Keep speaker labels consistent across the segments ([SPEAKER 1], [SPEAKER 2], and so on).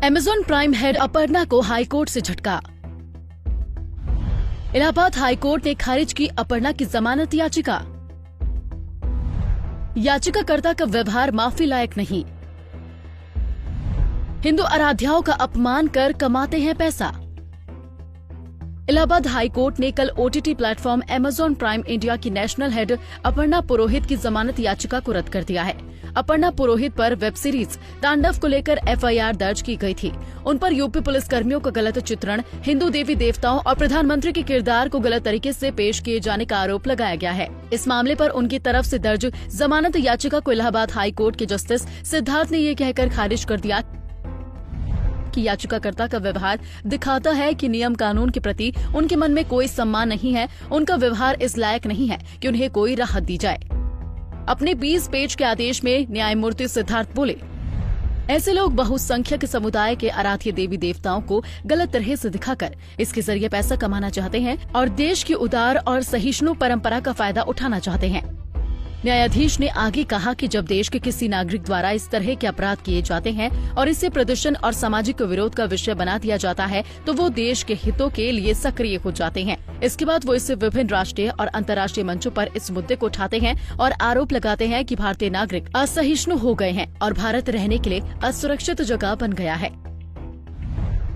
[SPEAKER 1] Amazon prime head Aparna को high court से झटका। इलाहाबाद हाईकोर्ट ने खारिज की अपर्णा की जमानत याचिका। याचिकाकर्ता का व्यवहार माफी लायक नहीं। हिंदू आराध्याओं का अपमान कर कमाते हैं पैसा। इलाहाबाद हाईकोर्ट ने कल OTT platform Amazon prime India की नेशनल हेड अपर्णा पुरोहित की जमानत याचिका को रद्द कर दिया है। अपर्णा पुरोहित पर वेब सीरीज तांडव को लेकर एफआईआर दर्ज की गई थी। उन पर यूपी पुलिस कर्मियों का गलत चित्रण, हिंदू देवी देवताओं और प्रधानमंत्री के किरदार को गलत तरीके से पेश किए जाने का आरोप लगाया गया है। इस मामले पर उनकी तरफ से दर्ज जमानत याचिका को इलाहाबाद हाईकोर्ट के जस्टिस सिद्धार्थ ने ये कहकर खारिज कर दिया कि याचिकाकर्ता का व्यवहार दिखाता है कि नियम कानून के प्रति उनके मन में कोई सम्मान नहीं है। उनका व्यवहार इस लायक नहीं है कि उन्हें कोई राहत दी जाए। अपने 20 पेज के आदेश में न्यायमूर्ति सिद्धार्थ बोले, ऐसे लोग बहुसंख्यक समुदाय के आराध्य देवी देवताओं को गलत तरह से दिखाकर इसके जरिए पैसा कमाना चाहते हैं और देश की उदार और सहिष्णु परंपरा का फायदा उठाना चाहते हैं। न्यायाधीश ने आगे कहा कि जब देश के किसी नागरिक द्वारा इस तरह के अपराध किए जाते हैं और इसे प्रदर्शन और सामाजिक विरोध का विषय बना दिया जाता है तो वो देश के हितों के लिए सक्रिय हो जाते हैं। इसके बाद वो इससे विभिन्न राष्ट्रीय और अंतर्राष्ट्रीय मंचों पर इस मुद्दे को उठाते हैं और आरोप लगाते हैं कि भारतीय नागरिक असहिष्णु हो गए हैं और भारत रहने के लिए असुरक्षित जगह बन गया है।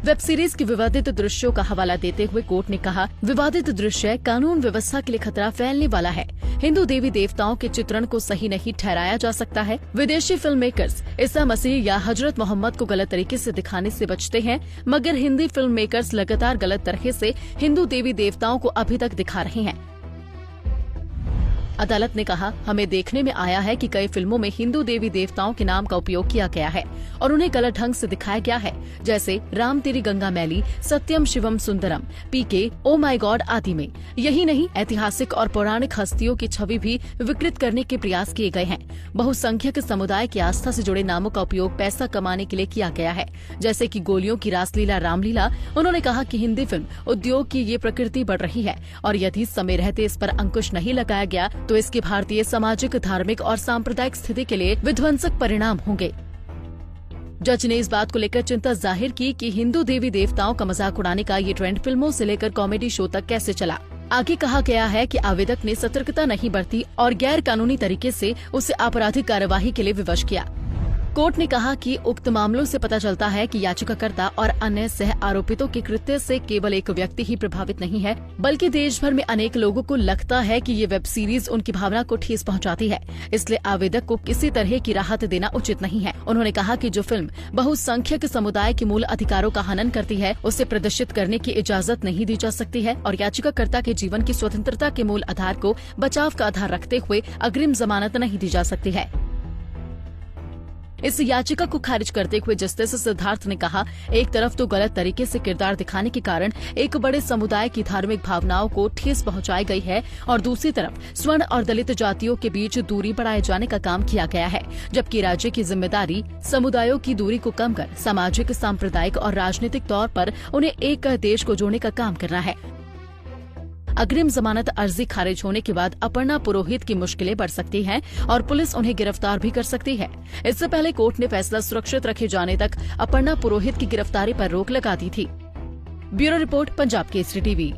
[SPEAKER 1] वेब सीरीज के विवादित दृश्यों का हवाला देते हुए कोर्ट ने कहा, विवादित दृश्य कानून व्यवस्था के लिए खतरा फैलने वाला है। हिंदू देवी देवताओं के चित्रण को सही नहीं ठहराया जा सकता है। विदेशी फिल्म मेकर्स ईसा मसीह या हजरत मोहम्मद को गलत तरीके से दिखाने से बचते हैं, मगर हिंदी फिल्म मेकर्स लगातार गलत तरह से हिंदू देवी देवताओं को अभी तक दिखा रहे हैं। अदालत ने कहा, हमें देखने में आया है कि कई फिल्मों में हिंदू देवी देवताओं के नाम का उपयोग किया गया है और उन्हें गलत ढंग से दिखाया गया है, जैसे राम तेरी गंगा मैली, सत्यम शिवम सुंदरम, पीके, ओ माय गॉड आदि में। यही नहीं, ऐतिहासिक और पौराणिक हस्तियों की छवि भी विकृत करने के प्रयास किए गए हैं। बहुसंख्यक समुदाय की आस्था से जुड़े नामों का उपयोग पैसा कमाने के लिए किया गया है, जैसे कि गोलियों की रासलीला रामलीला। उन्होंने कहा कि हिंदी फिल्म उद्योग की ये प्रकृति बढ़ रही है और यदि समय रहते इस पर अंकुश नहीं लगाया गया तो इसके भारतीय सामाजिक, धार्मिक और सांप्रदायिक स्थिति के लिए विध्वंसक परिणाम होंगे। जज ने इस बात को लेकर चिंता जाहिर की कि हिंदू देवी देवताओं का मजाक उड़ाने का ये ट्रेंड फिल्मों से लेकर कॉमेडी शो तक कैसे चला। आगे कहा गया है कि आवेदक ने सतर्कता नहीं बरती और गैर कानूनी तरीके से उसे आपराधिक कार्यवाही के लिए विवश किया। कोर्ट ने कहा कि उक्त मामलों से पता चलता है कि याचिकाकर्ता और अन्य सह आरोपितों के कृत्य से केवल एक व्यक्ति ही प्रभावित नहीं है, बल्कि देश भर में अनेक लोगों को लगता है कि ये वेब सीरीज उनकी भावना को ठेस पहुंचाती है। इसलिए आवेदक को किसी तरह की राहत देना उचित नहीं है। उन्होंने कहा कि जो फिल्म बहुसंख्यक समुदाय के मूल अधिकारों का हनन करती है, उसे प्रदर्शित करने की इजाजत नहीं दी जा सकती है और याचिकाकर्ता के जीवन की स्वतंत्रता के मूल आधार को बचाव का आधार रखते हुए अग्रिम जमानत नहीं दी जा सकती है। इस याचिका को खारिज करते हुए जस्टिस सिद्धार्थ ने कहा, एक तरफ तो गलत तरीके से किरदार दिखाने के कारण एक बड़े समुदाय की धार्मिक भावनाओं को ठेस पहुंचाई गई है और दूसरी तरफ स्वर्ण और दलित जातियों के बीच दूरी बढ़ाए जाने का काम किया गया है, जबकि राज्य की जिम्मेदारी समुदायों की दूरी को कम कर सामाजिक, सांप्रदायिक और राजनीतिक तौर पर उन्हें एक देश को जोड़ने का काम करना है। अग्रिम जमानत अर्जी खारिज होने के बाद अपर्णा पुरोहित की मुश्किलें बढ़ सकती हैं और पुलिस उन्हें गिरफ्तार भी कर सकती है। इससे पहले कोर्ट ने फैसला सुरक्षित रखे जाने तक अपर्णा पुरोहित की गिरफ्तारी पर रोक लगा दी थी। Bureau report, Punjab Kesari TV.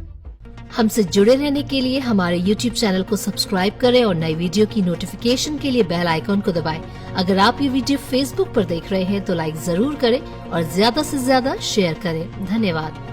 [SPEAKER 2] हमसे जुड़े रहने के लिए हमारे YouTube चैनल को सब्सक्राइब करें और नई वीडियो की नोटिफिकेशन के लिए बेल आइकॉन को दबाएं। अगर आप ये वीडियो Facebook पर देख रहे हैं तो लाइक जरूर करें और ज्यादा से ज्यादा शेयर करें। धन्यवाद।